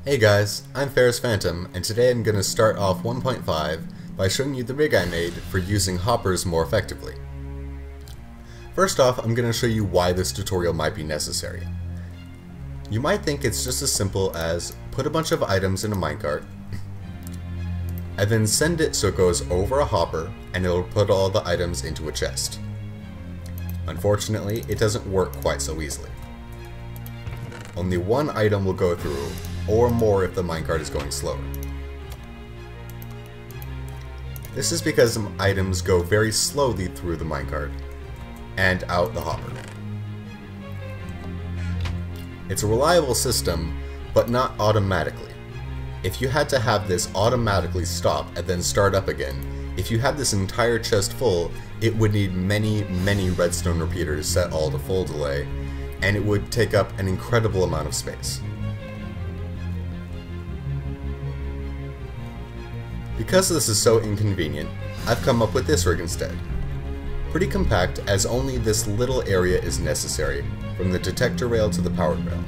Hey guys, I'm Ferrousphantom, and today I'm going to start off 1.5 by showing you the rig I made for using hoppers more effectively. First off, I'm going to show you why this tutorial might be necessary. You might think it's just as simple as put a bunch of items in a minecart, and then send it so it goes over a hopper and it'll put all the items into a chest. Unfortunately, it doesn't work quite so easily. Only one item will go through, or more if the minecart is going slower. This is because some items go very slowly through the minecart and out the hopper. It's a reliable system, but not automatically. If you had to have this automatically stop and then start up again, if you had this entire chest full, it would need many redstone repeaters set all to full delay, and it would take up an incredible amount of space. Because this is so inconvenient, I've come up with this rig instead. Pretty compact, as only this little area is necessary, from the detector rail to the powered rail.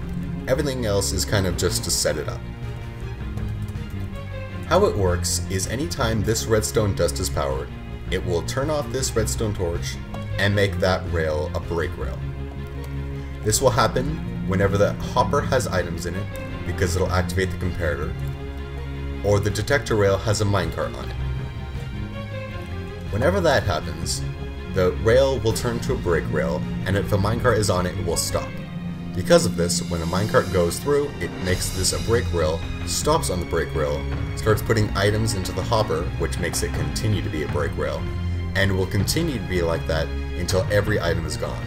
Everything else is kind of just to set it up. How it works is anytime this redstone dust is powered, it will turn off this redstone torch and make that rail a break rail. This will happen whenever the hopper has items in it, because it'll activate the comparator, or the detector rail has a minecart on it. Whenever that happens, the rail will turn to a break rail, and if the minecart is on it, it will stop. Because of this, when the minecart goes through, it makes this a break rail, stops on the break rail, starts putting items into the hopper, which makes it continue to be a break rail, and will continue to be like that until every item is gone.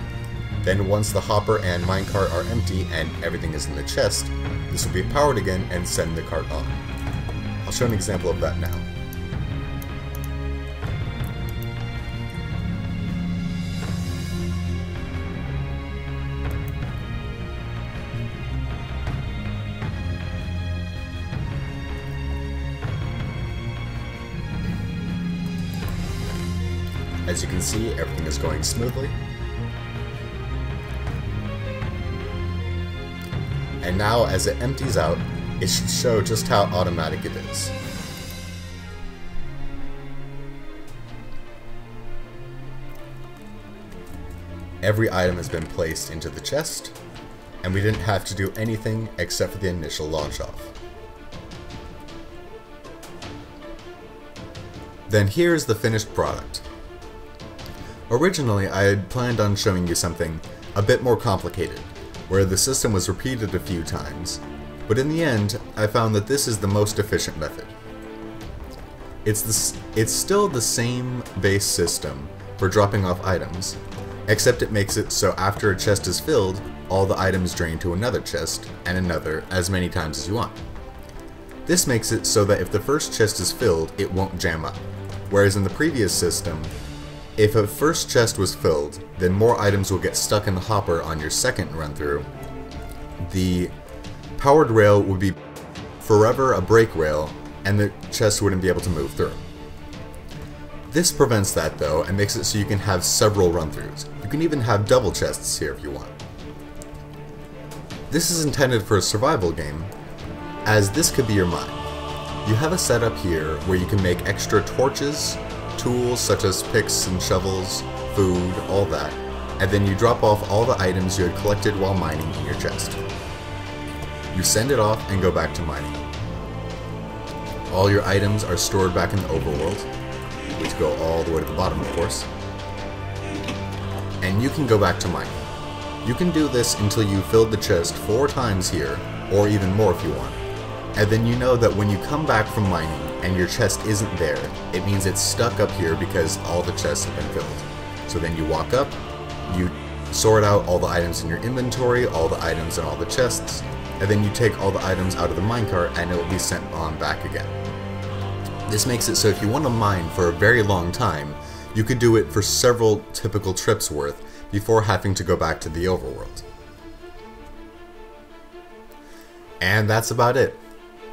Then once the hopper and minecart are empty and everything is in the chest, this will be powered again and send the cart on. I'll show an example of that now. As you can see, everything is going smoothly. And now as it empties out, it should show just how automatic it is. Every item has been placed into the chest, and we didn't have to do anything except for the initial launch off. Then here's the finished product. Originally, I had planned on showing you something a bit more complicated, where the system was repeated a few times, but in the end, I found that this is the most efficient method. It's still the same base system for dropping off items, except it makes it so after a chest is filled, all the items drain to another chest, and another as many times as you want. This makes it so that if the first chest is filled, it won't jam up, whereas in the previous system, if a first chest was filled, then more items will get stuck in the hopper on your second run through. The powered rail would be forever a break rail, and the chest wouldn't be able to move through. This prevents that though, and makes it so you can have several run-throughs. You can even have double chests here if you want. This is intended for a survival game, as this could be your mine. You have a setup here where you can make extra torches, tools such as picks and shovels, food, all that, and then you drop off all the items you had collected while mining in your chest. You send it off and go back to mining. All your items are stored back in the overworld, which go all the way to the bottom of course, and you can go back to mining. You can do this until you filled the chest 4 times here, or even more if you want, and then you know that when you come back from mining and your chest isn't there, it means it's stuck up here because all the chests have been filled. So then you walk up, you sort out all the items in your inventory, all the items in all the chests, and then you take all the items out of the minecart and it will be sent on back again. This makes it so if you want to mine for a very long time, you could do it for several typical trips worth before having to go back to the overworld. And that's about it.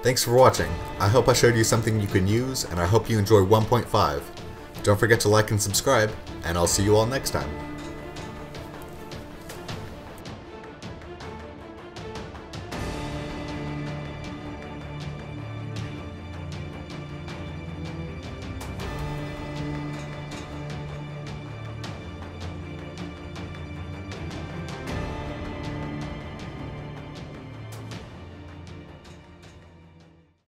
Thanks for watching. I hope I showed you something you can use, and I hope you enjoy 1.5. Don't forget to like and subscribe, and I'll see you all next time.